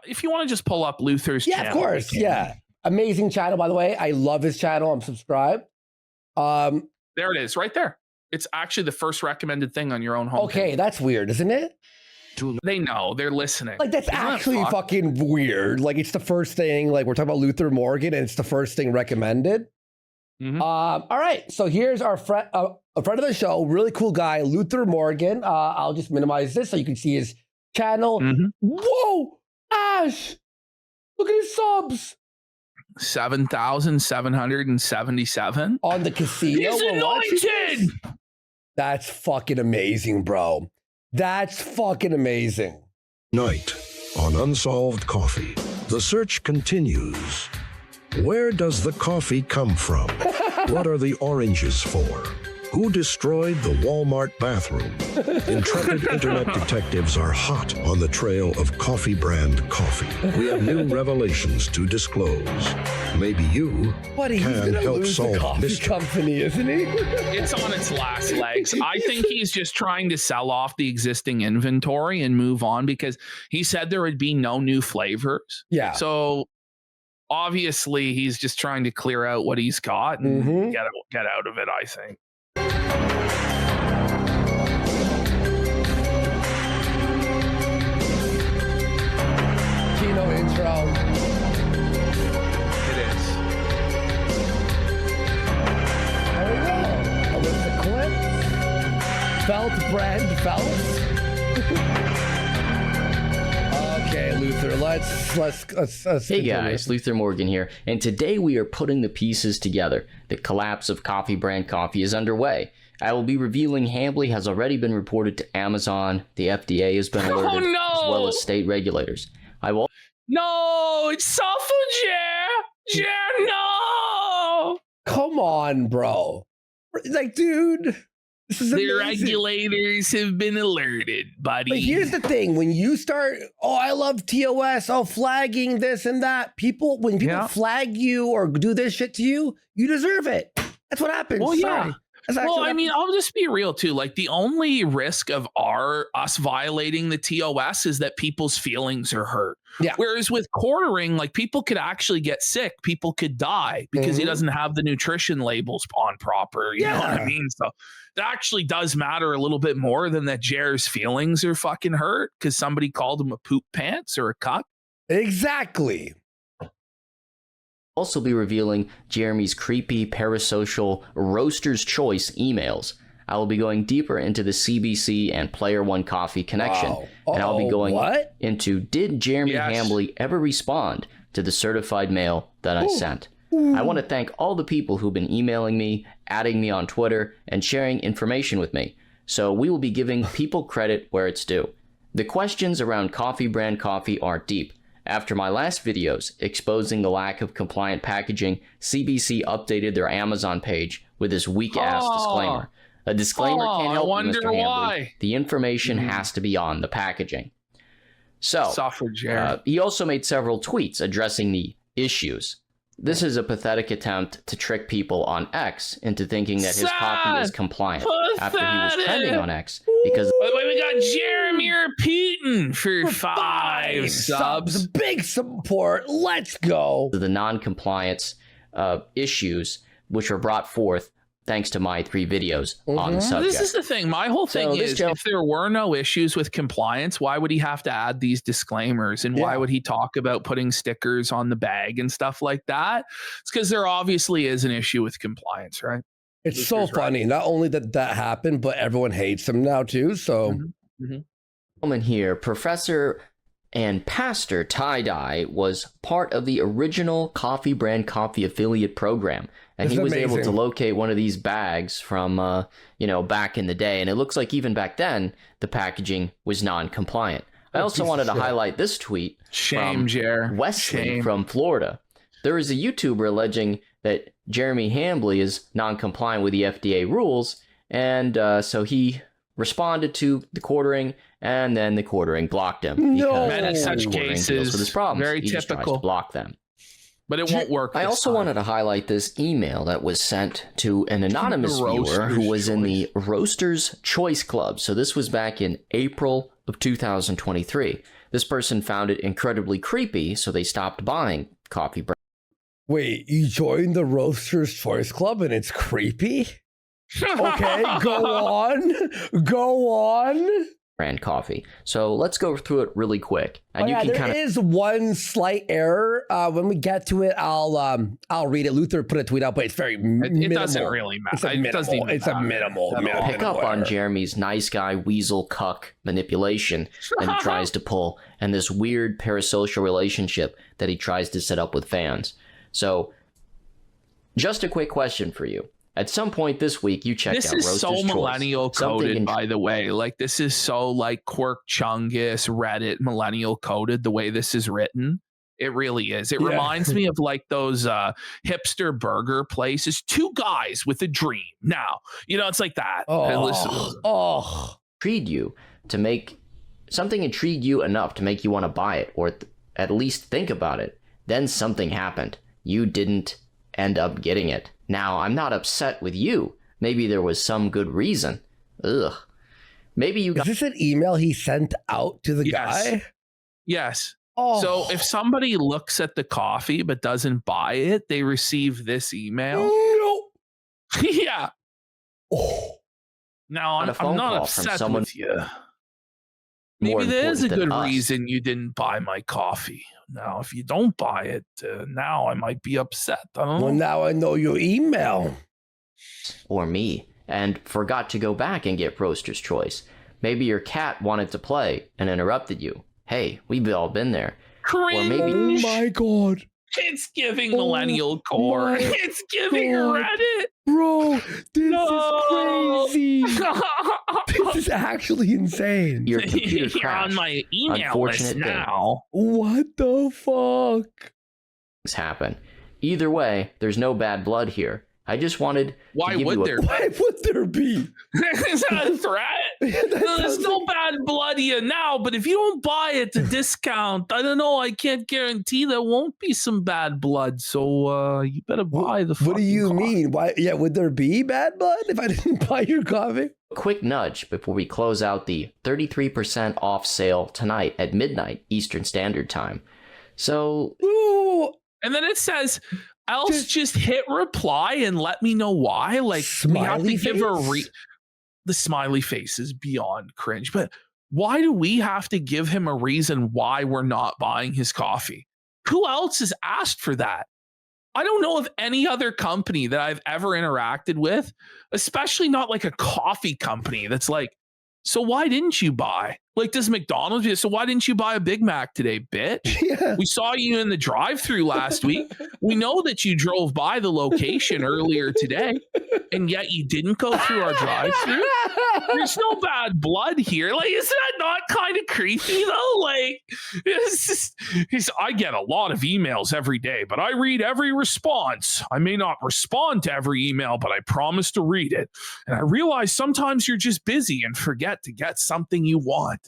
if you want to just pull up Luther's channel. Yeah, of course. Yeah. Amazing channel, by the way. I love his channel. I'm subscribed. There it is, right there. It's actually the first recommended thing on your own homepage. Okay, that's weird, isn't it? They know. They're listening. Like, that's actually fucking weird. Like, it's the first thing. Like, we're talking about Luther Morgan, and it's the first thing recommended. All right. So here's our friend, a friend of the show, really cool guy, Luther Morgan. I'll just minimize this so you can see his channel. Whoa, Ash! Look at his subs. 7,777 on the casino. He's anointed. That's fucking amazing, bro. That's fucking amazing. Night on Unsolved Coffee. The search continues. Where does the coffee come from? What are the oranges for? Who destroyed the Walmart bathroom? Intrepid internet detectives are hot on the trail of coffee brand coffee. We have new revelations to disclose. Maybe you can help solve the mystery. Company, isn't he? It's on its last legs. I think he's just trying to sell off the existing inventory and move on because he said there would be no new flavors. Yeah. So obviously he's just trying to clear out what he's got and get out of it, I think. Kino intro. It is. There we go. Alyssa Clips. Felt brand felt. Okay, Luther, let's Hey guys, Luther Morgan here, and today we are putting the pieces together. The collapse of coffee brand coffee is underway. I will be revealing Hambly has already been reported to Amazon, the FDA has been alerted, as well as state regulators. I will... No, it's Sulfur Jer, no! Come on, bro. Like, dude... The regulators have been alerted, buddy. But here's the thing. When you start, oh, I love TOS, oh, flagging this and that. When people flag you or do this shit to you, you deserve it. That's what happens. Well, yeah. Well, I mean, I'll just be real too. Like, the only risk of us violating the TOS is that people's feelings are hurt. Yeah. Whereas with quartering, like, people could actually get sick. People could die because he doesn't have the nutrition labels on proper. You know what I mean? So that actually does matter a little bit more than that Jer's feelings are fucking hurt because somebody called him a poop pants or a cuck. Exactly. Also be revealing Jeremy's creepy parasocial Roaster's Choice emails. I will be going deeper into the CBC and Player One Coffee connection. And I'll be going into, did Jeremy Hambly ever respond to the certified mail that I sent? I want to thank all the people who've been emailing me, adding me on Twitter, and sharing information with me. So we will be giving people credit where it's due. The questions around coffee brand coffee are deep. After my last videos exposing the lack of compliant packaging, CBC updated their Amazon page with this weak-ass disclaimer. A disclaimer can't help you, Mr. Hambly. The information has to be on the packaging. So, he also made several tweets addressing the issues. This is a pathetic attempt to trick people on X into thinking that his coffee is compliant after he was trending on X because... By the way, we got Jeremy repeating for 5 subs. Big support. Let's go. The non-compliance issues which were brought forth thanks to my 3 videos on the subject. This is the thing. My whole thing is, if there were no issues with compliance, why would he have to add these disclaimers? And why would he talk about putting stickers on the bag and stuff like that? It's because there obviously is an issue with compliance, right? It's so funny. Not only that happened, but everyone hates him now too. So, gentleman here, Professor and Pastor Tie-Dye was part of the original Coffee Brand Coffee affiliate program. And he was able to locate one of these bags from, you know, back in the day. And it looks like even back then, the packaging was non-compliant. I also wanted to highlight this tweet from Wesley from Florida. There is a YouTuber alleging that Jeremy Hambly is non-compliant with the FDA rules. And so he responded to the quartering, and then the quartering blocked him. No. In such cases, very typical. Just tries to block them. But it won't work. I also wanted to highlight this email that was sent to an anonymous viewer who was in the Roaster's Choice Club. So this was back in April of 2023. This person found it incredibly creepy, so they stopped buying coffee brand. Wait, you joined the Roaster's Choice Club and it's creepy? Okay, go on. Brand coffee. So let's go through it really quick. And there is one slight error. When we get to it, I'll read it. Luther put a tweet out, but it's very minimal. It doesn't really matter. It's a minimal. Pick up on Jeremy's nice guy weasel cuck manipulation that he tries to pull, and this weird parasocial relationship that he tries to set up with fans. So, just a quick question for you. At some point this week, you checked out Roaster's Choice. This is so millennial coded, by the way. Like, this is so like Quirk Chungus, Reddit millennial coded, the way this is written. It really is. It reminds me of like those hipster burger places. Two guys with a dream. Now, it's like that. Intrigued you to make something intrigue you enough to make you want to buy it, or at least think about it. Then something happened. You didn't end up getting it. Now, I'm not upset with you. Maybe there was some good reason. Ugh. Maybe you got... Is this an email he sent out to the guy? Yes. So if somebody looks at the coffee but doesn't buy it, they receive this email. No. Yeah. Now, I'm not upset with you. Maybe there's a good reason you didn't buy my coffee. Now, if you don't buy it, now I might be upset. I don't know. Well, now I know your email. Or me, and forgot to go back and get Roaster's Choice. Maybe your cat wanted to play and interrupted you. Hey, we've all been there. Cringe. Or maybe... Oh my God. It's giving millennial core. It's giving Reddit. Bro, this is crazy. This is actually insane. Your computer You're crashed. on my email list now. What the fuck? Things happen. Either way, there's no bad blood here. I just wanted Why to give would you there be? Why would there be? Is that a threat? There's no bad blood here now, but if you don't buy it to discount, I don't know. I can't guarantee there won't be some bad blood. So you better buy the. What do you coffee. mean? Why? Yeah, would there be bad blood if I didn't buy your coffee? Quick nudge before we close out the 33% off sale tonight at midnight Eastern Standard Time. So, and then it says, else just hit reply and let me know why. Like, we have to give the smiley face is beyond cringe, but why do we have to give him a reason why we're not buying his coffee? Who else has asked for that? I don't know of any other company that I've ever interacted with, especially not like a coffee company that's like, so why didn't you buy? Like, does McDonald's, so why didn't you buy a Big Mac today, bitch? Yeah. We saw you in the drive-thru last week. We know that you drove by the location earlier today, and yet you didn't go through our drive-thru. There's no bad blood here. Like, isn't that not kind of creepy, though? Like, I get a lot of emails every day, but I read every response. I may not respond to every email, but I promise to read it. And I realize sometimes you're just busy and forget to get something you want.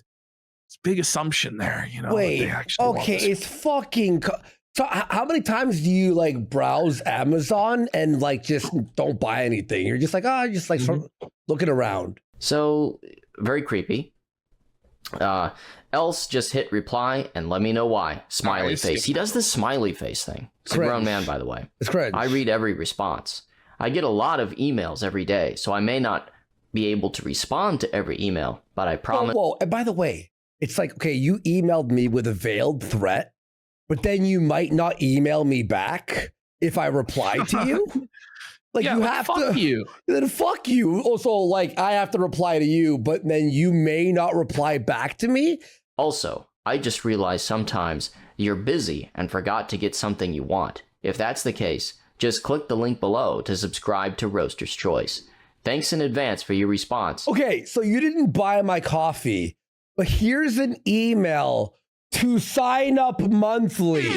It's a big assumption there, Wait, okay, it's fucking... So how many times do you like browse Amazon and like just don't buy anything? You're just like, looking around. So, very creepy. Else just hit reply and let me know why. Smiley face. He does this smiley face thing. He's a grown man, by the way. It's cringe. I read every response. I get a lot of emails every day, so I may not be able to respond to every email, but I promise... Whoa. And by the way, it's like, okay, you emailed me with a veiled threat, but then you might not email me back if I reply to you. Like, yeah, you like, have fuck to... you. Then fuck you. Also, like, I have to reply to you, but then you may not reply back to me. Also, I just realized sometimes you're busy and forgot to get something you want. If that's the case, just click the link below to subscribe to Roaster's Choice. Thanks in advance for your response. Okay, so you didn't buy my coffee, but here's an email to sign up monthly.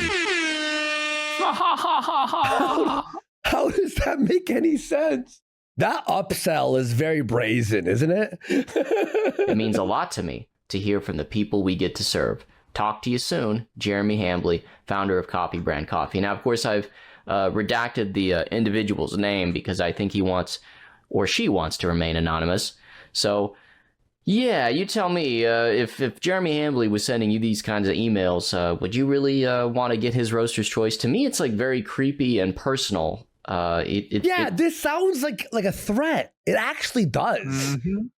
How does that make any sense? That upsell is very brazen, isn't it? It means a lot to me to hear from the people we get to serve. Talk to you soon, Jeremy Hambley, founder of Coffee Brand Coffee. Now, of course, I've redacted the individual's name because I think he wants or she wants to remain anonymous. So, Yeah, you tell me. If Jeremy Hambly was sending you these kinds of emails, would you really want to get his roaster's choice? To me, it's like very creepy and personal. This sounds like a threat. It actually does. Mm-hmm.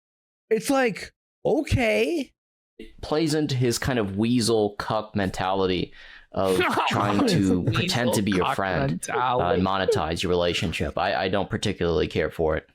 It's like, okay. It plays into his kind of weasel cuck mentality of trying to pretend to be your friend and monetize your relationship. I don't particularly care for it.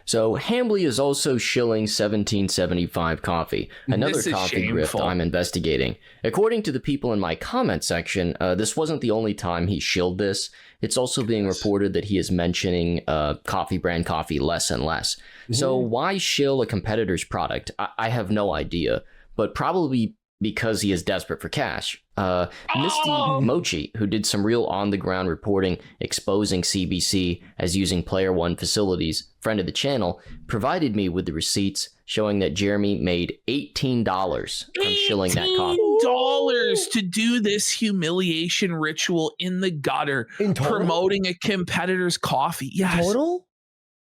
So Hambly is also shilling 1775 coffee, another coffee grift I'm investigating. According to the people in my comment section, this wasn't the only time he shilled this. It's also being reported that he is mentioning coffee brand coffee less and less. So why shill a competitor's product? I have no idea, but probably because he is desperate for cash. Misty Mochi, who did some real on-the-ground reporting exposing CBC as using Player One facilities, friend of the channel, provided me with the receipts showing that Jeremy made $18 from shilling that coffee. $18 to do this humiliation ritual in the gutter, promoting a competitor's coffee. Yes. Total?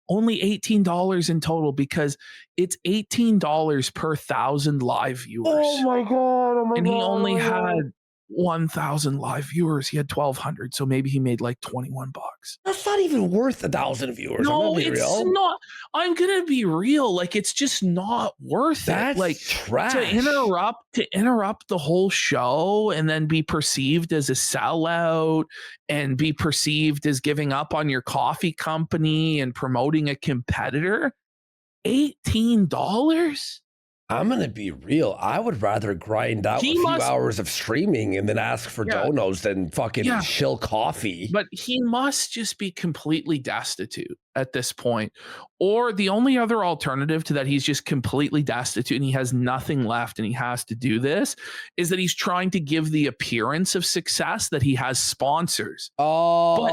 Only $18 in total because it's $18 per 1,000 live viewers. Oh my God. And he only had 1,000 live viewers. He had 1,200. So maybe he made like $21. That's not even worth 1,000 viewers. No, it's not. I'm going to be real. Like, it's just not worth That's it. Like, trash. To interrupt the whole show and then be perceived as a sellout and be perceived as giving up on your coffee company and promoting a competitor. $18? I'm going to be real. I would rather grind out a few hours of streaming and then ask for donos than fucking shill coffee. But he must just be completely destitute at this point. Or the only other alternative to that, he's just completely destitute and he has nothing left and he has to do this, is that he's trying to give the appearance of success that he has sponsors. But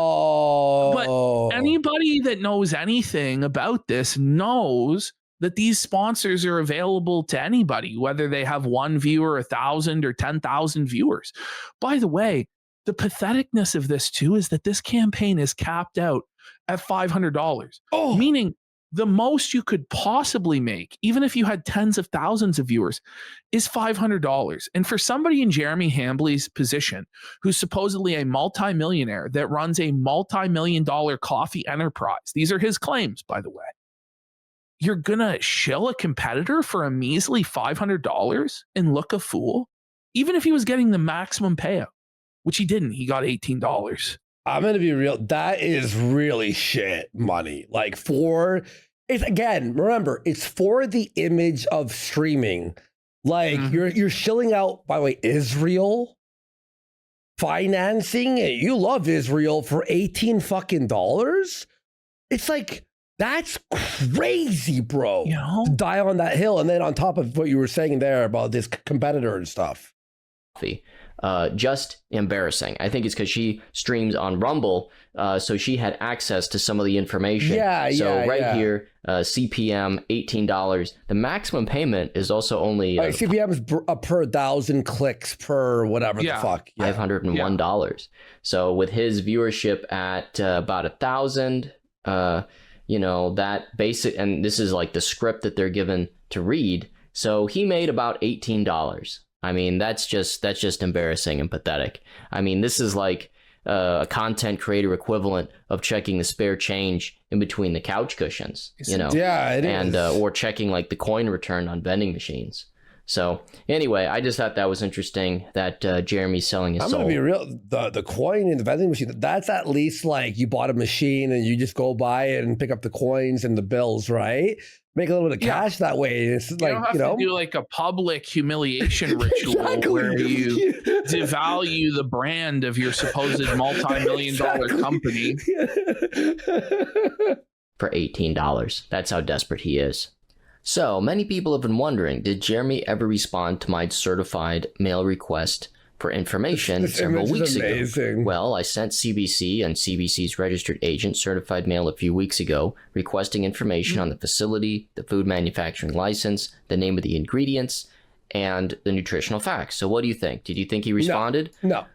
anybody that knows anything about this knows that these sponsors are available to anybody, whether they have 1 viewer, 1,000 or 10,000 viewers. By the way, the patheticness of this too is that this campaign is capped out at $500, meaning the most you could possibly make, even if you had tens of thousands of viewers, is $500. And for somebody in Jeremy Hambly's position, who's supposedly a multimillionaire that runs a multi-million-dollar coffee enterprise, these are his claims, by the way, you're gonna shill a competitor for a measly $500 and look a fool, even if he was getting the maximum payout, which he didn't. He got $18. I'm gonna be real. That is really shit money. Like remember, it's for the image of streaming. Like you're shilling out, by the way, Israel financing. You love Israel for $18 fucking dollars. It's like, that's crazy, bro. You know? To die on that hill. And then on top of what you were saying there about this competitor and stuff. Just embarrassing. I think it's because she streams on Rumble, so she had access to some of the information. Here, CPM, $18. The maximum payment is also only... CPM is per 1,000 clicks per whatever the fuck. Yeah. $501. So with his viewership at about 1,000... that basic, and this is like the script that they're given to read. So he made about $18. I mean, that's just embarrassing and pathetic. I mean, this is like a content creator equivalent of checking the spare change in between the couch cushions, Yeah, it is. Or checking like the coin return on vending machines. So anyway, I just thought that was interesting that Jeremy's selling his soul. I'm gonna be real. The coin in the vending machine, that's at least like you bought a machine and you just go by it and pick up the coins and the bills, right? Make a little bit of cash that way. It's like, you don't have to do like a public humiliation ritual where you devalue the brand of your supposed multi-million-dollar company for $18. That's how desperate he is. So, many people have been wondering, did Jeremy ever respond to my certified mail request for information several weeks ago? Well, I sent CBC and CBC's registered agent certified mail a few weeks ago, requesting information on the facility, the food manufacturing license, the name of the ingredients, and the nutritional facts. So what do you think? Did you think he responded? No.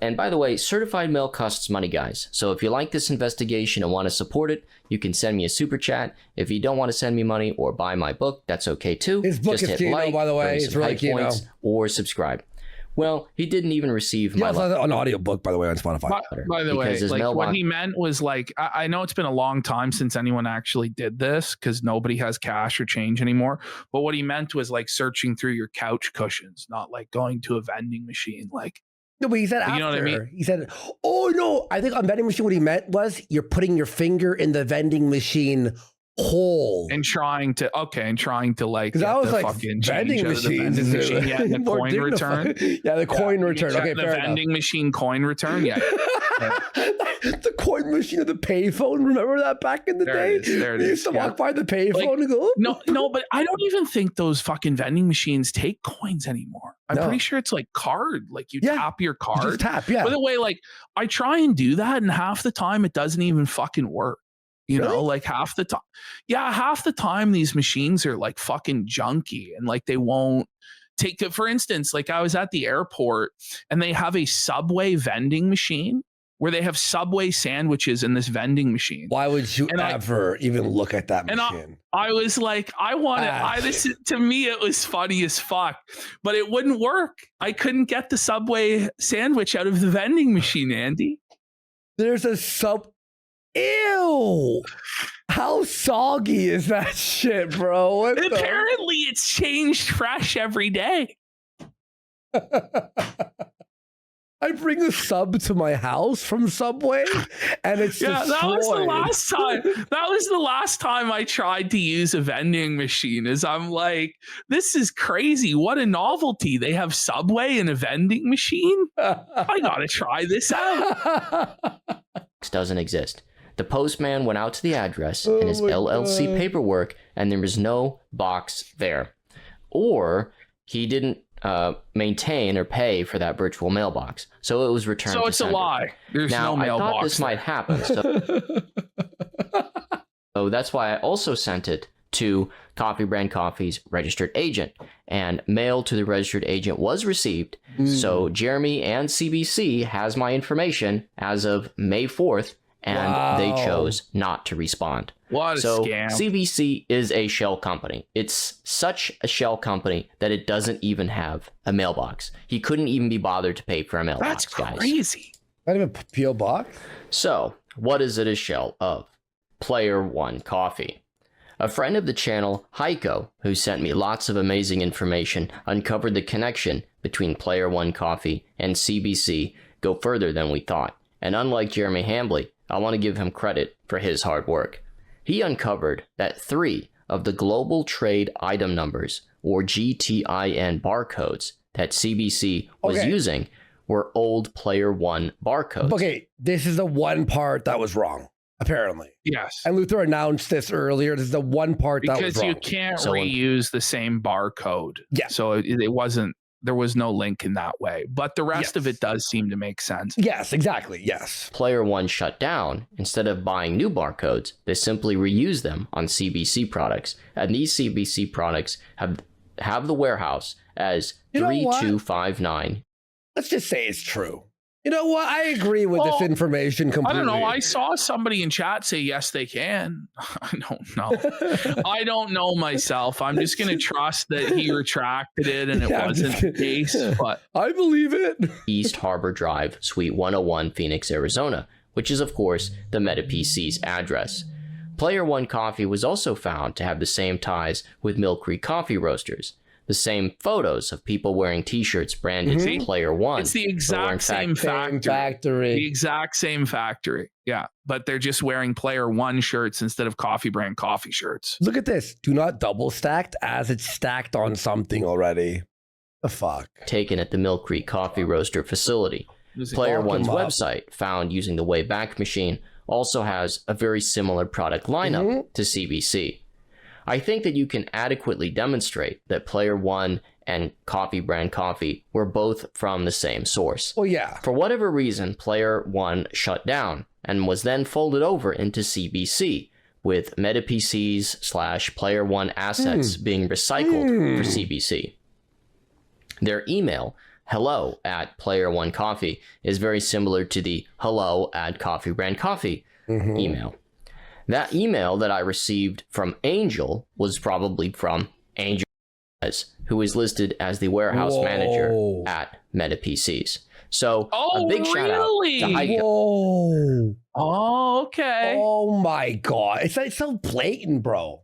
And by the way, certified mail costs money, guys. So if you like this investigation and want to support it, you can send me a super chat. If you don't want to send me money or buy my book, that's okay too. His book Just is hit Kino, like, by the way. It's really Kino. or subscribe. Well, he didn't even receive my an audiobook, by the way, on Spotify. By the way, like what he meant was like, I know it's been a long time since anyone actually did this because nobody has cash or change anymore. But what he meant was like searching through your couch cushions, not like going to a vending machine. Like, no, but he said after. You know what I mean? He said, oh no, I think on vending machine, what he meant was you're putting your finger in the vending machine hole and trying to like, because I was like vending machines, yeah, the coin return, yeah, the coin return. Okay, the vending machine coin return, yeah. The coin machine of the payphone. Remember that back in the day? There it you is. used to walk by the payphone and go. No, but I don't even think those fucking vending machines take coins anymore. I'm pretty sure it's like card. Like you tap your card. You just tap, yeah. By the way, like I try and do that, and half the time it doesn't even fucking work. You know, like half the time these machines are like fucking junky and like they won't take it. For instance, like I was at the airport and they have a Subway vending machine where they have Subway sandwiches in this vending machine. Why would you ever even look at that machine? And I was like, I want it. To me, it was funny as fuck, but it wouldn't work. I couldn't get the Subway sandwich out of the vending machine, Andy. There's a Ew! How soggy is that shit, bro? Apparently, it's changed fresh every day. I bring a sub to my house from Subway, and it's destroyed. That was the last time. That was the last time I tried to use a vending machine. Is I'm like, this is crazy. What a novelty! They have Subway in a vending machine. I gotta try this out. Doesn't exist. The postman went out to the address in his LLC paperwork, and there was no box there. Or he didn't maintain or pay for that virtual mailbox, so it was returned. So it's a lie. There's no mailbox. I thought this might happen, so that's why I also sent it to Coffee Brand Coffee's registered agent, and mail to the registered agent was received. So Jeremy and CBC has my information as of May 4th. And they chose not to respond. What a scam. CBC is a shell company. It's such a shell company that it doesn't even have a mailbox. He couldn't even be bothered to pay for a mailbox, That's crazy. Not even a P.O. box? So, what is it a shell of? Player One Coffee. A friend of the channel, Heiko, who sent me lots of amazing information, uncovered the connection between Player One Coffee and CBC go further than we thought. And unlike Jeremy Hambley, I want to give him credit for his hard work. He uncovered that 3 of the global trade item numbers, or GTIN barcodes, that CBC was using were old Player One barcodes. Okay, this is the one part that was wrong, apparently. Yes. And Luther announced this earlier. This is the one part that was wrong. Because you can't reuse the same barcode. Yeah. So it wasn't. There was no link in that way, but the rest of it does seem to make sense. Yes, exactly. Yes. Player One shut down. Instead of buying new barcodes, they simply reuse them on CBC products. And these CBC products have the warehouse as 3259. Let's just say it's true. You know what? I agree with this information completely. I don't know. I saw somebody in chat say, yes, they can. I don't know. I don't know myself. I'm just going to trust that he retracted it and it wasn't the case. But I believe it. East Harbor Drive, Suite 101, Phoenix, Arizona, which is, of course, the MetaPC's address. Player One Coffee was also found to have the same ties with Mill Creek Coffee Roasters. The same photos of people wearing t-shirts branded Player One. It's the exact same factory. The exact same factory. Yeah. But they're just wearing Player One shirts instead of Coffee Brand Coffee shirts. Look at this. Do not double stacked as it's stacked on something already. The fuck? Taken at the Mill Creek Coffee Roaster facility. Player One's website, found using the Wayback Machine, also has a very similar product lineup to CBC. I think that you can adequately demonstrate that Player One and Coffee Brand Coffee were both from the same source. Well, yeah. For whatever reason, Player One shut down and was then folded over into CBC, with MetaPC's / Player One assets being recycled for CBC. Their email, hello@PlayerOneCoffee, is very similar to the hello@CoffeeBrandCoffee email. That email that I received from Angel was probably from Angel, who is listed as the warehouse manager at MetaPCs. So a big shout out to Heiko. Whoa. Oh, okay. Oh my God. It's so blatant, bro.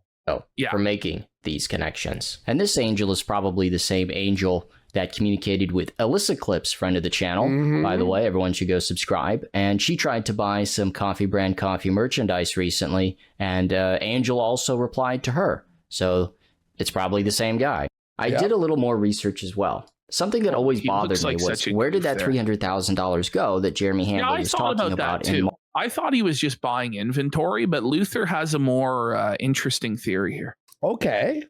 For making these connections. And this Angel is probably the same Angel that communicated with Alyssa Clips, friend of the channel. By the way, everyone should go subscribe. And she tried to buy some Coffee Brand Coffee merchandise recently, and Angel also replied to her. So it's probably the same guy. I did a little more research as well. Something that always bothered me was, where did that $300,000 go that Jeremy Hambley was talking about? I thought he was just buying inventory, but Luther has a more interesting theory here. Okay.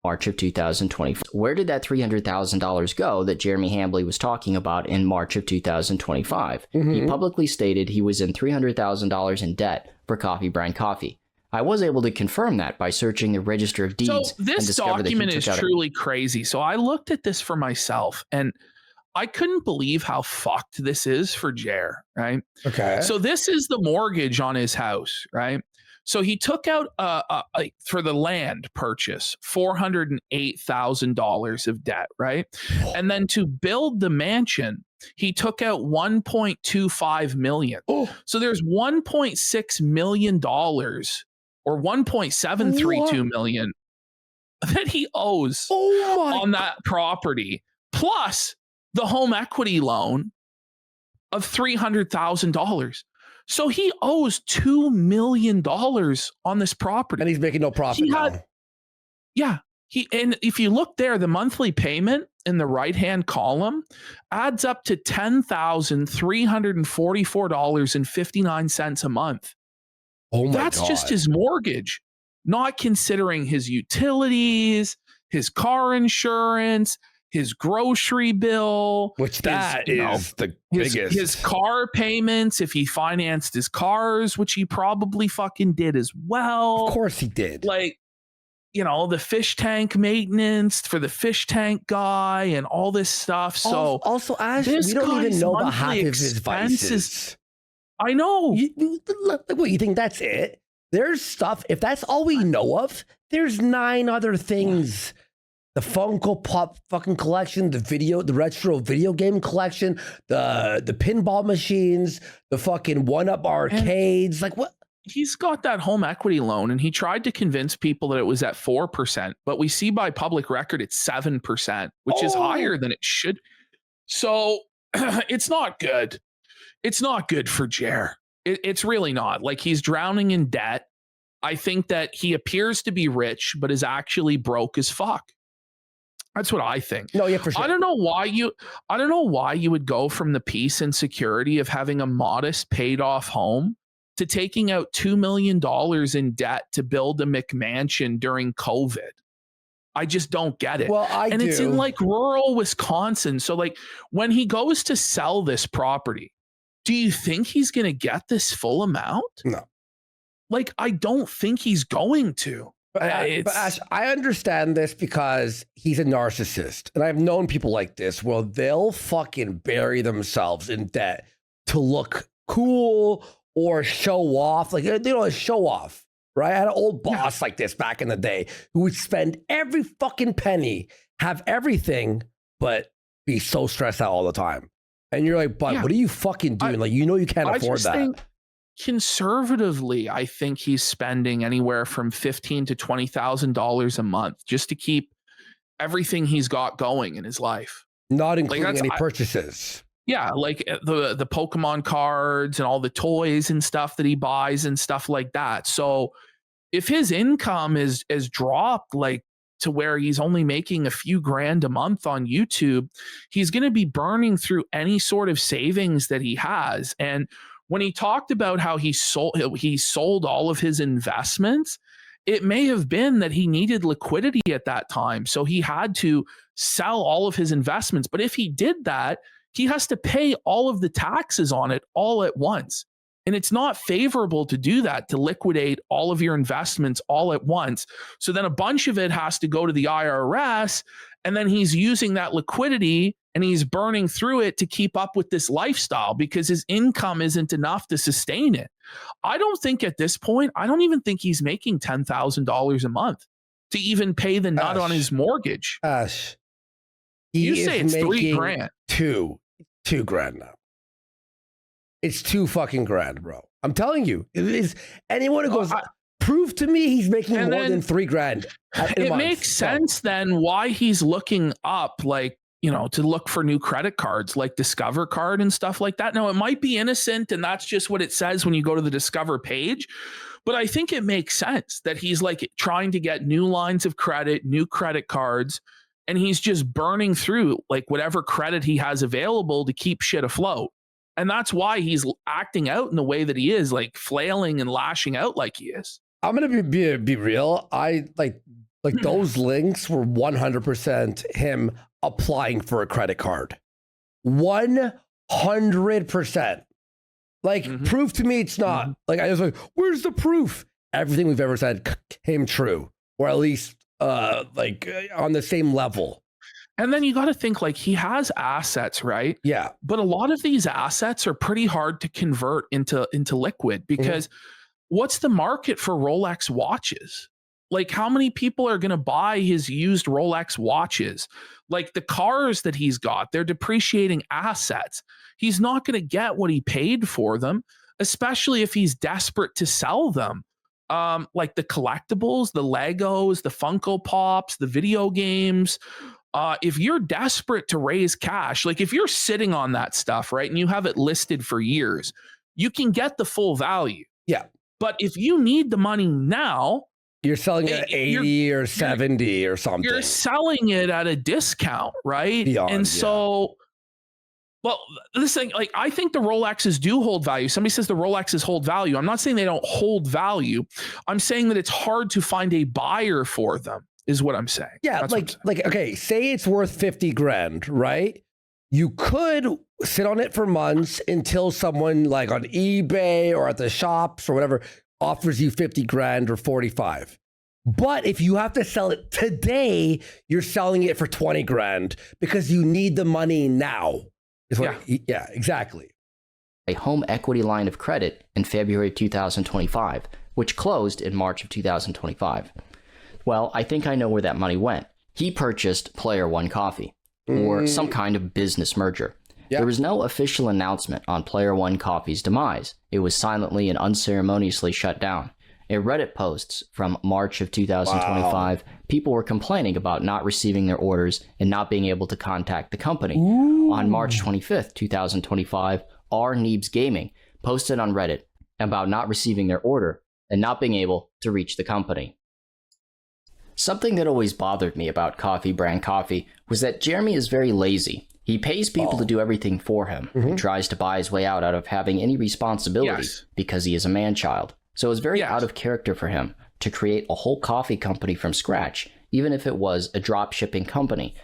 March of 2020. Where did that $300,000 go that Jeremy Hambley was talking about in March of 2025? He publicly stated he was in $300,000 in debt for Coffee Brand Coffee. I was able to confirm that by searching the Register of Deeds. So this document is truly crazy. So I looked at this for myself, and I couldn't believe how fucked this is for Jer, right? Okay. So this is the mortgage on his house, right? So he took out for the land purchase $408,000 of debt, right? And then to build the mansion, he took out $1.25 million. So there's $1.6 million or $1.732 million that he owes on that property, plus the home equity loan of $300,000. So he owes $2 million on this property. And he's making no profit now. Yeah. And if you look there, the monthly payment in the right-hand column adds up to $10,344.59 a month. Oh my God. That's just his mortgage, not considering his utilities, his car insurance, his grocery bill, which is the biggest. His car payments, if he financed his cars, which he probably fucking did as well. Of course he did. Like, the fish tank maintenance for the fish tank guy and all this stuff. So also, Ash, we don't even know about half of his vices. I know. What, you think that's it? There's stuff. If that's all we know of, there's 9 other things. The Funko Pop fucking collection, the retro video game collection, the pinball machines, the fucking 1-Up arcades. Like what? He's got that home equity loan, and he tried to convince people that it was at 4%, but we see by public record it's 7%, which is higher than it should. So it's not good. It's not good for Jer. It's really not. Like, he's drowning in debt. I think that he appears to be rich, but is actually broke as fuck. That's what I think. No, yeah, for sure. I don't know why you would go from the peace and security of having a modest paid off home to taking out $2 million in debt to build a McMansion during COVID. I just don't get it. Well, it's in like rural Wisconsin. So like when he goes to sell this property, do you think he's going to get this full amount? No. Like, I don't think he's going to. But Ash, I understand this because he's a narcissist. And I've known people like this where they'll fucking bury themselves in debt to look cool or show off. Like, show off, right? I had an old boss like this back in the day who would spend every fucking penny, have everything, but be so stressed out all the time. And you're like, but what are you fucking doing? You can't afford that. Conservatively, I think he's spending anywhere from $15,000 to $20,000 a month just to keep everything he's got going in his life, not including any purchases. Yeah, like the Pokemon cards and all the toys and stuff that he buys and stuff like that. So if his income is dropped like to where he's only making a few grand a month on YouTube, he's going to be burning through any sort of savings that he has. And when he talked about how he sold all of his investments, it may have been that he needed liquidity at that time. So he had to sell all of his investments. But if he did that, he has to pay all of the taxes on it all at once. And it's not favorable to do that, to liquidate all of your investments all at once. So then a bunch of it has to go to the IRS. And then he's using that liquidity and he's burning through it to keep up with this lifestyle because his income isn't enough to sustain it. I don't think at this point, I don't even think he's making $10,000 a month to even pay the nut on his mortgage. You say it's $3,000. $2 grand now. It's $2 fucking grand, bro. I'm telling you, it is anyone who goes, prove to me he's making more than $3 grand. It makes sense then why he's looking up, like, you know, to look for new credit cards like Discover Card and stuff like that. Now, it might be innocent and that's just what it says when you go to the Discover page. But I think it makes sense that he's like trying to get new lines of credit, new credit cards, and he's just burning through like whatever credit he has available to keep shit afloat. And that's why he's acting out in the way that he is, like flailing and lashing out like he is. I'm gonna be real. I like those links were 100% him applying for a credit card. 100%. Like, prove to me it's not. Like, I was like, where's the proof? Everything we've ever said came true, or at least like on the same level. And then you got to think like he has assets, right? Yeah. But a lot of these assets are pretty hard to convert into liquid because what's the market for Rolex watches? Like how many people are going to buy his used Rolex watches? Like the cars that he's got, they're depreciating assets. He's not going to get what he paid for them, especially if he's desperate to sell them. Like the collectibles, the Legos, the Funko Pops, the video games. If you're desperate to raise cash, like if you're sitting on that stuff, right, and you have it listed for years, you can get the full value. Yeah. But if you need the money now, you're selling it at 80 or 70 or something. You're selling it at a discount, right? So, well, this thing, like, I think the Rolexes do hold value. Somebody says the Rolexes hold value. I'm not saying they don't hold value. I'm saying that it's hard to find a buyer for them, is what I'm saying. Yeah, like, okay, say it's worth 50 grand, right? You could sit on it for months until someone like on eBay or at the shops or whatever offers you 50 grand or 45. But if you have to sell it today, you're selling it for 20 grand because you need the money now. Yeah, exactly. A home equity line of credit in February 2025, which closed in March of 2025. Well, I think I know where that money went. He purchased Player One Coffee or some kind of business merger. Yep. There was no official announcement on Player One Coffee's demise. It was silently and unceremoniously shut down. In Reddit posts from March of 2025, people were complaining about not receiving their orders and not being able to contact the company. On March 25th, 2025, R. Neebs Gaming posted on Reddit about not receiving their order and not being able to reach the company. Something that always bothered me about Coffee Brand Coffee was that Jeremy is very lazy. He pays people to do everything for him and tries to buy his way out of having any responsibility because he is a man-child. So it's very out of character for him to create a whole coffee company from scratch, even if it was a drop-shipping company.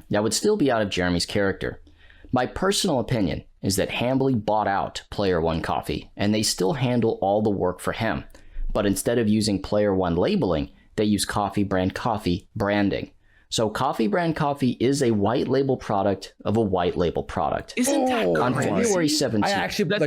That would still be out of Jeremy's character. My personal opinion is that Hambly bought out Player One Coffee, and they still handle all the work for him. But instead of using Player One labeling, they use Coffee Brand Coffee branding. So Coffee Brand Coffee is a white label product of a white label product. Isn't that crazy? On February 17th. That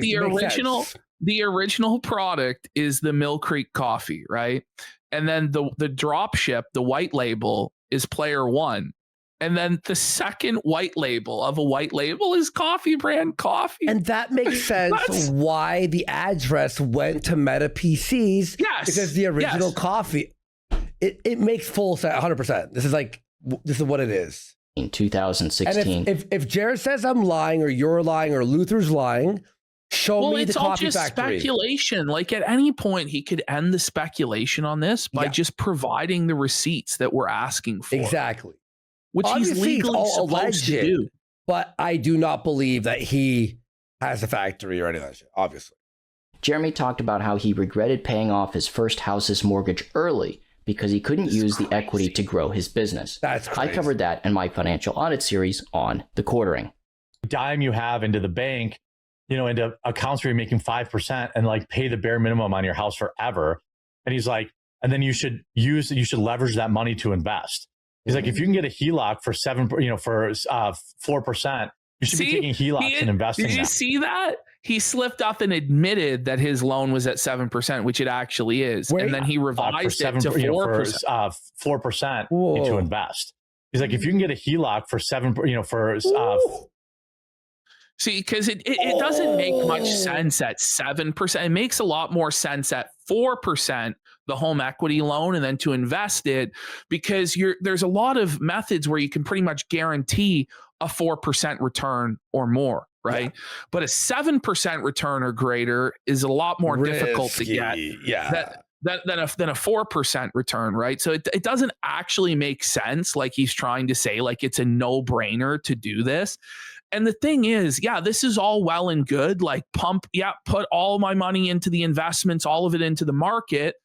the original product is the Mill Creek coffee, right? And then the drop ship, the white label, is Player One. And then the second white label of a white label is Coffee Brand Coffee. And that makes sense why the address went to Meta PCs. Yes. Because the original coffee, it makes full sense, 100%. This is what it is. In 2016. And if Jared says I'm lying or you're lying or Luther's lying, show me the coffee factory. It's all just speculation. Like at any point, he could end the speculation on this by just providing the receipts that we're asking for. Exactly. Which Obviously, he's legally supposed to do. But I do not believe that he has a factory or any of that shit, obviously. Jeremy talked about how he regretted paying off his first house's mortgage early because he couldn't use the equity to grow his business. That's crazy. I covered that in my financial audit series on the quartering. Dime you have into the bank, into accounts where you're making 5% and like pay the bare minimum on your house forever. And he's like, and then you should leverage that money to invest. He's like, if you can get a HELOC for 4%, you should be taking HELOCs and investing. Did you see that? He slipped up and admitted that his loan was at 7%, which it actually is. And then he revised it to 4%. 4% to invest. He's like, if you can get a HELOC for 7%, see, because it doesn't make much sense at 7%. It makes a lot more sense at 4%, the home equity loan, and then to invest it, because there's a lot of methods where you can pretty much guarantee a 4% return or more, right? Yeah. But a 7% return or greater is a lot more difficult to get. Yeah. Than a 4% return, right? So it doesn't actually make sense, like he's trying to say, like it's a no-brainer to do this. And the thing is, yeah, this is all well and good, like put all my money into the investments, all of it into the market,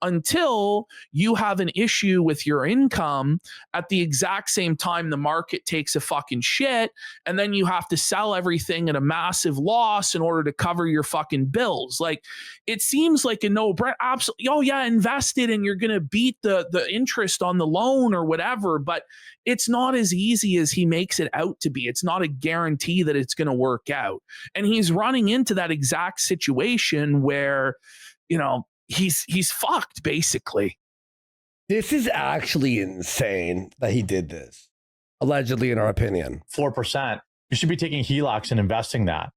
until you have an issue with your income at the exact same time the market takes a fucking shit, and then you have to sell everything at a massive loss in order to cover your fucking bills. Like, it seems like a no-brainer. Absolutely. Oh yeah, invest it and you're gonna beat the interest on the loan or whatever, but it's not as easy as he makes it out to be. It's not a guarantee that it's gonna work out. And he's running into that exact situation where, he's fucked, basically. This is actually insane that he did this, allegedly, in our opinion. 4%. You should be taking HELOCs and investing that.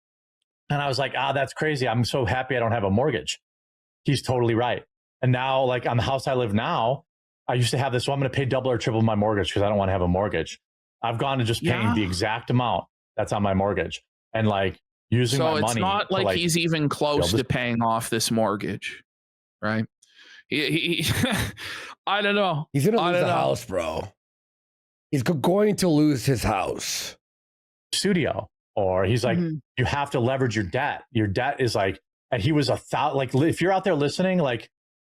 And I was like, that's crazy. I'm so happy I don't have a mortgage. He's totally right. And now, like, on the house I live now, I used to have this, so I'm going to pay double or triple my mortgage because I don't want to have a mortgage. I've gone to just paying the exact amount that's on my mortgage and, like, using my money. So it's not like he's even close to paying off this mortgage. Right. He I don't know. He's going to lose the house, bro. He's going to lose his house. Studio. Or he's like, you have to leverage your debt. Your debt is like, and he was like, if you're out there listening, like,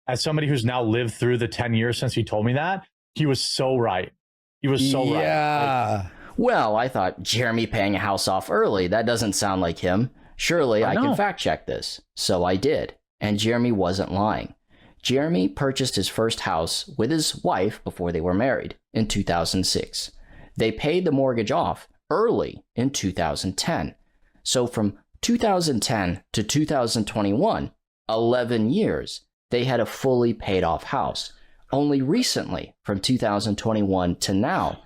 as somebody who's now lived through the 10 years since he told me that, he was so right. He was so right. Yeah. Well, I thought Jeremy paying a house off early. That doesn't sound like him. Surely I can fact check this. So I did. And Jeremy wasn't lying. Jeremy purchased his first house with his wife before they were married in 2006. They paid the mortgage off early in 2010. So from 2010 to 2021, 11 years, they had a fully paid off house. Only recently, from 2021 to now,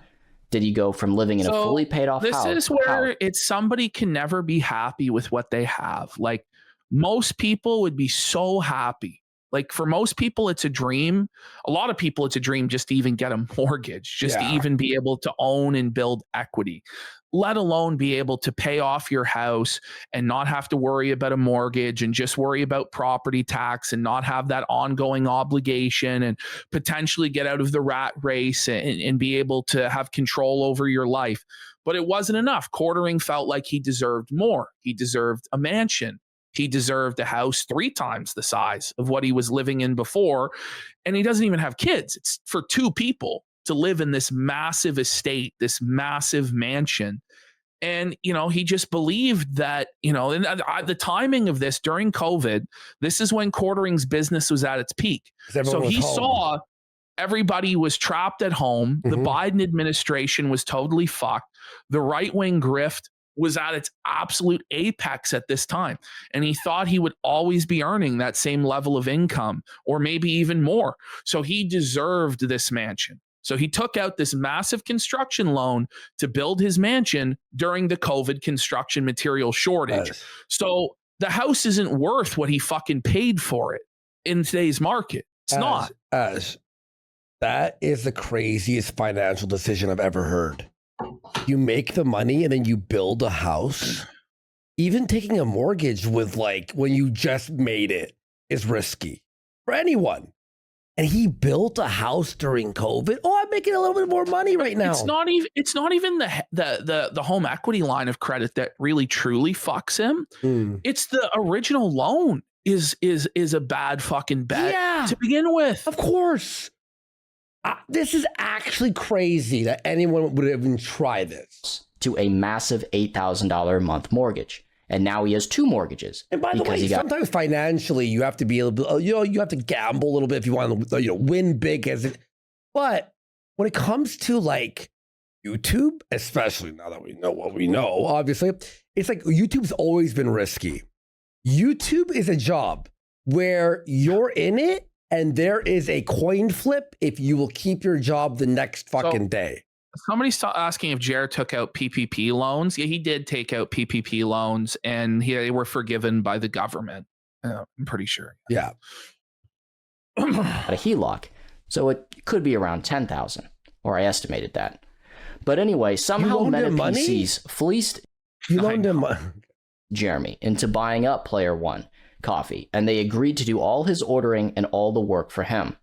did he go from living in a fully paid off house? This is where it's somebody can never be happy with what they have. Like, most people would be so happy. Like, for most people, it's a dream. A lot of people, it's a dream just to even get a mortgage, just to even be able to own and build equity, let alone be able to pay off your house and not have to worry about a mortgage and just worry about property tax and not have that ongoing obligation and potentially get out of the rat race and be able to have control over your life. But it wasn't enough. Quartering felt like he deserved more. He deserved a mansion. He deserved a house 3 times the size of what he was living in before. And he doesn't even have kids. It's for 2 people to live in this massive estate, this massive mansion. And, he just believed that, and the timing of this during COVID, this is when Quartering's business was at its peak. So he saw everybody was trapped at home. The Biden administration was totally fucked. The right-wing grift was at its absolute apex at this time. And he thought he would always be earning that same level of income or maybe even more. So he deserved this mansion. So he took out this massive construction loan to build his mansion during the COVID construction material shortage. Nice. So the house isn't worth what he fucking paid for it in today's market. It's not. That is the craziest financial decision I've ever heard. You make the money and then you build a house. Even taking a mortgage with, like, when you just made it is risky for anyone. And he built a house during COVID. Oh, I'm making a little bit more money right now. It's not even the home equity line of credit that really truly fucks him. It's the original loan is a bad fucking bet to begin with. Of course. This is actually crazy that anyone would even try this. To a massive $8,000 a month mortgage. And now he has 2 mortgages. And by the way, sometimes financially you have to be able to, you have to gamble a little bit if you want to, win big. But when it comes to like YouTube, especially now that we know what we know, obviously, it's like YouTube's always been risky. YouTube is a job where you're in it and there is a coin flip if you will keep your job the next fucking day. Somebody's asking if Jared took out PPP loans. Yeah, he did take out PPP loans, and they were forgiven by the government. I'm pretty sure. Yeah. At a HELOC, so it could be around 10,000, or I estimated that. But anyway, somehow MetaPCs fleeced Jeremy into buying up Player One Coffee, and they agreed to do all his ordering and all the work for him.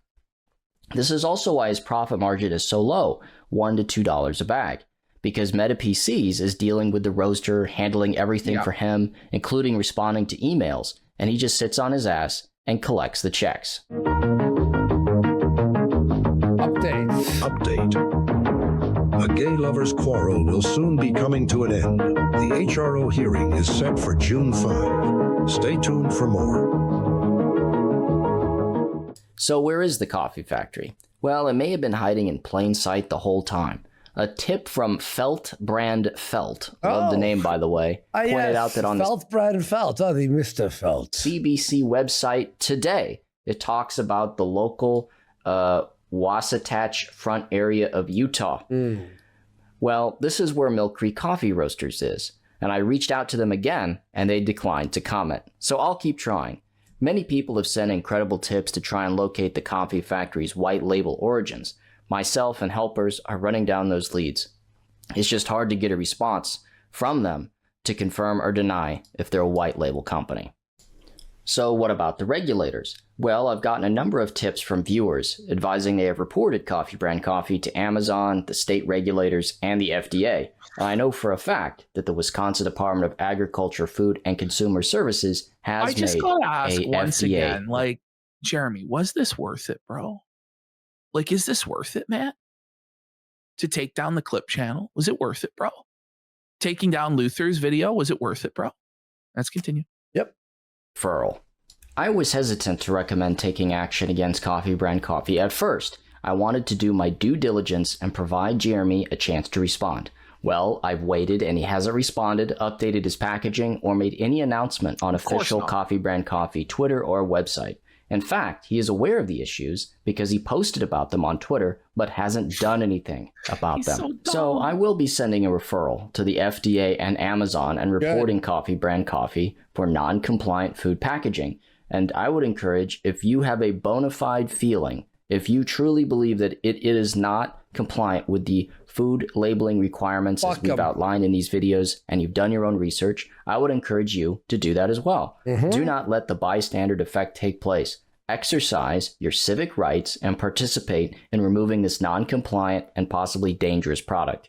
This is also why his profit margin is so low, $1 to $2 a bag, because MetaPCs is dealing with the roaster, handling everything for him, including responding to emails, and he just sits on his ass and collects the checks. Update. A gay lovers' quarrel will soon be coming to an end. The HRO hearing is set for June 5. Stay tuned for more. So where is the coffee factory? Well, it may have been hiding in plain sight the whole time. A tip from Felt Brand Felt, love the name by the way, pointed out that on Felt Brand Felt, the Mr. Felt CBC website today, it talks about the local Wasatch Front area of Utah. Well, this is where Mill Creek Coffee Roasters is, and I reached out to them again, and they declined to comment. So I'll keep trying. Many people have sent incredible tips to try and locate the coffee factory's white label origins. Myself and helpers are running down those leads. It's just hard to get a response from them to confirm or deny if they're a white label company. So what about the regulators? Well, I've gotten a number of tips from viewers advising they have reported Coffee Brand Coffee to Amazon, the state regulators, and the FDA. And I know for a fact that the Wisconsin Department of Agriculture, Food, and Consumer Services has made a FDA. I just gotta ask once again, like, Jeremy, was this worth it, bro? Like, is this worth it, Matt? To take down the clip channel? Was it worth it, bro? Taking down Luther's video? Was it worth it, bro? Let's continue. Yep. Referral. I was hesitant to recommend taking action against Coffee Brand Coffee at first. I wanted to do my due diligence and provide Jeremy a chance to respond. Well, I've waited and he hasn't responded, updated his packaging, or made any announcement on official Coffee Brand Coffee Twitter or website. In fact, he is aware of the issues because he posted about them on Twitter, but hasn't done anything about them. So I will be sending a referral to the FDA and Amazon and reporting Coffee Brand Coffee for non-compliant food packaging. And I would encourage, if you have a bona fide feeling, if you truly believe that it is not compliant with the food labeling requirements as we've outlined in these videos, and you've done your own research, I would encourage you to do that as well. Do not let the bystander effect take place. Exercise your civic rights and participate in removing this non-compliant and possibly dangerous product.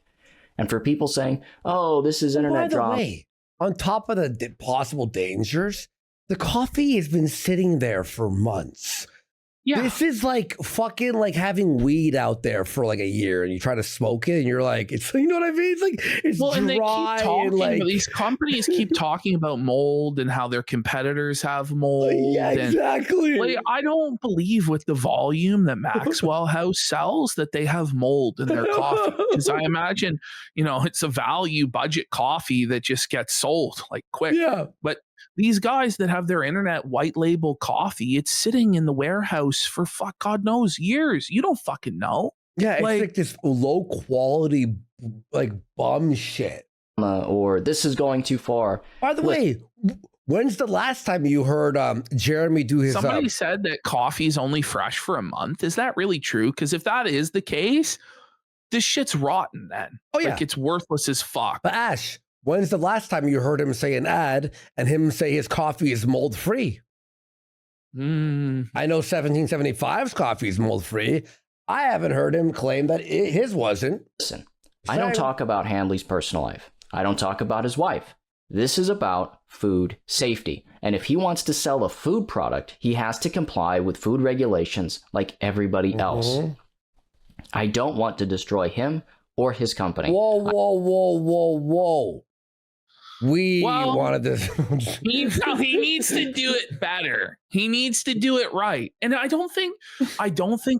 And for people saying, oh, this is internet drama. By the way, on top of the possible dangers, the coffee has been sitting there for months. Yeah. This is like fucking like having weed out there for like a year and you try to smoke it and you're like, it's, you know what I mean? It's like, it's dry. And they keep talking, these companies keep talking about mold and how their competitors have mold. Yeah, exactly. Like, I don't believe with the volume that Maxwell House sells that they have mold in their coffee. Because I imagine, you know, it's a value budget coffee that just gets sold like quick. Yeah. But these guys that have their internet white label coffee, it's sitting in the warehouse for God knows years. You don't fucking know. Yeah, it's like this low quality, like bum shit. Or this is going too far. By the way, when's the last time you heard Jeremy do his? Somebody said that coffee is only fresh for a month. Is that really true? Because if that is the case, this shit's rotten then. Oh yeah, like it's worthless as fuck. But Ash, when's the last time you heard him say an ad and him say his coffee is mold free? I know 1775's coffee is mold free. I haven't heard him claim that his wasn't. Listen, I don't talk about Handley's personal life. I don't talk about his wife. This is about food safety. And if he wants to sell a food product, he has to comply with food regulations like everybody else. I don't want to destroy him or his company. Whoa. We wanted this. he needs to do it better. He needs to do it right. And I don't think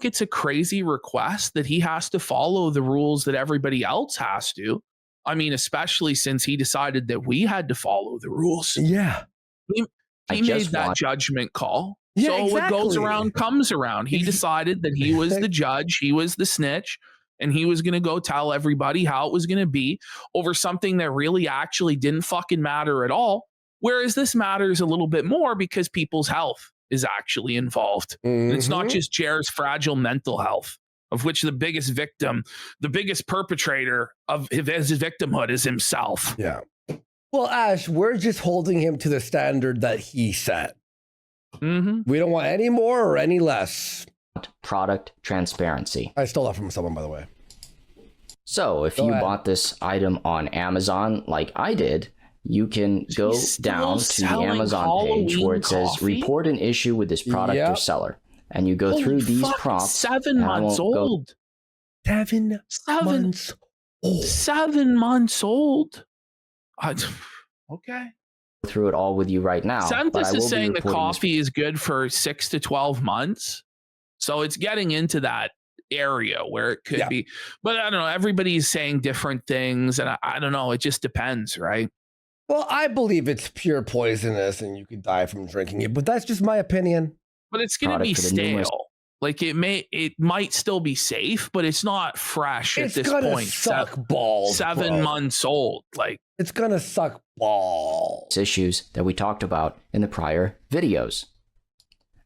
it's a crazy request that he has to follow the rules that everybody else has to. I mean, especially since he decided that we had to follow the rules. Yeah. He made that judgment call. Yeah, so exactly. what goes around comes around. He decided that he was the judge, he was the snitch, and he was going to go tell everybody how it was going to be over something that really actually didn't fucking matter at all. Whereas this matters a little bit more because people's health is actually involved. And it's not just Jer's fragile mental health, of which the biggest perpetrator of his victimhood is himself. Yeah. Well, Ash, we're just holding him to the standard that he set. We don't want any more or any less. Product transparency. I stole that from someone, by the way. So if you bought this item on Amazon like I did, you can go down to the Amazon page where it says report an issue with this product or seller. And you go through these prompts. 7 months old. 7 months old. 7 months old. Okay. Through it all with you right now. Santis is saying the coffee is good for 6 to 12 months. So it's getting into that area where it could be. But I don't know. Everybody's saying different things. And I don't know. It just depends, right? Well, I believe it's pure poisonous and you could die from drinking it. But that's just my opinion. But it's going to be stale. Like it might still be safe, but it's not fresh at this point. Suck balls. 7 months old. Like it's gonna suck balls. Issues that we talked about in the prior videos.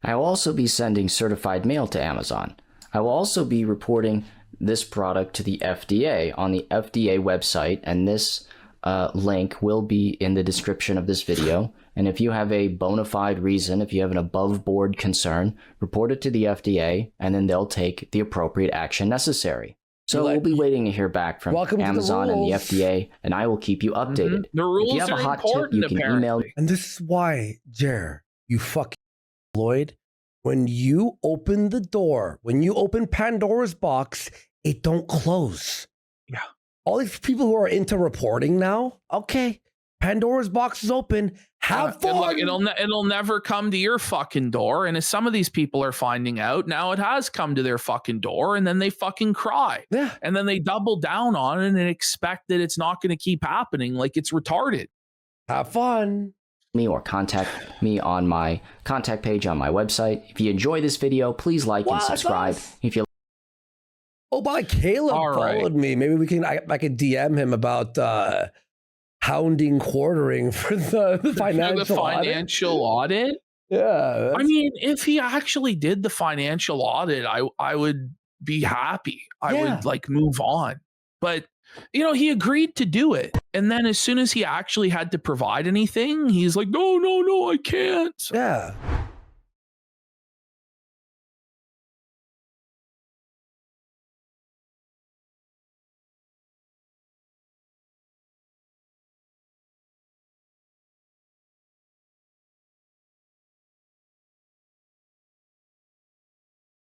I will also be sending certified mail to Amazon. I will also be reporting this product to the FDA on the FDA website, and this link will be in the description of this video. And if you have a bona fide reason, if you have an above board concern, report it to the FDA, and then they'll take the appropriate action necessary. So we'll be waiting to hear back from Amazon and the FDA, and I will keep you updated. The rules if you have are a hot tip, you can email me. And this is why, Jer, you fucking Lloyd, when you open the door, when you open Pandora's box, it don't close. Yeah. All these people who are into reporting now, okay, Pandora's box is open. Have fun. Look, it'll never come to your fucking door. And as some of these people are finding out, now it has come to their fucking door, and then they fucking cry. Yeah. And then they double down on it and expect that it's not going to keep happening. Like it's retarded. Have fun. Me or contact me on my contact page on my website. If you enjoy this video, please like and subscribe. If you Caleb followed me. Maybe I could DM him about hounding quartering for the financial audit. Yeah. I mean, if he actually did the financial audit, I would be happy. I would like move on. But he agreed to do it. And then as soon as he actually had to provide anything, he's like, no, I can't. Yeah.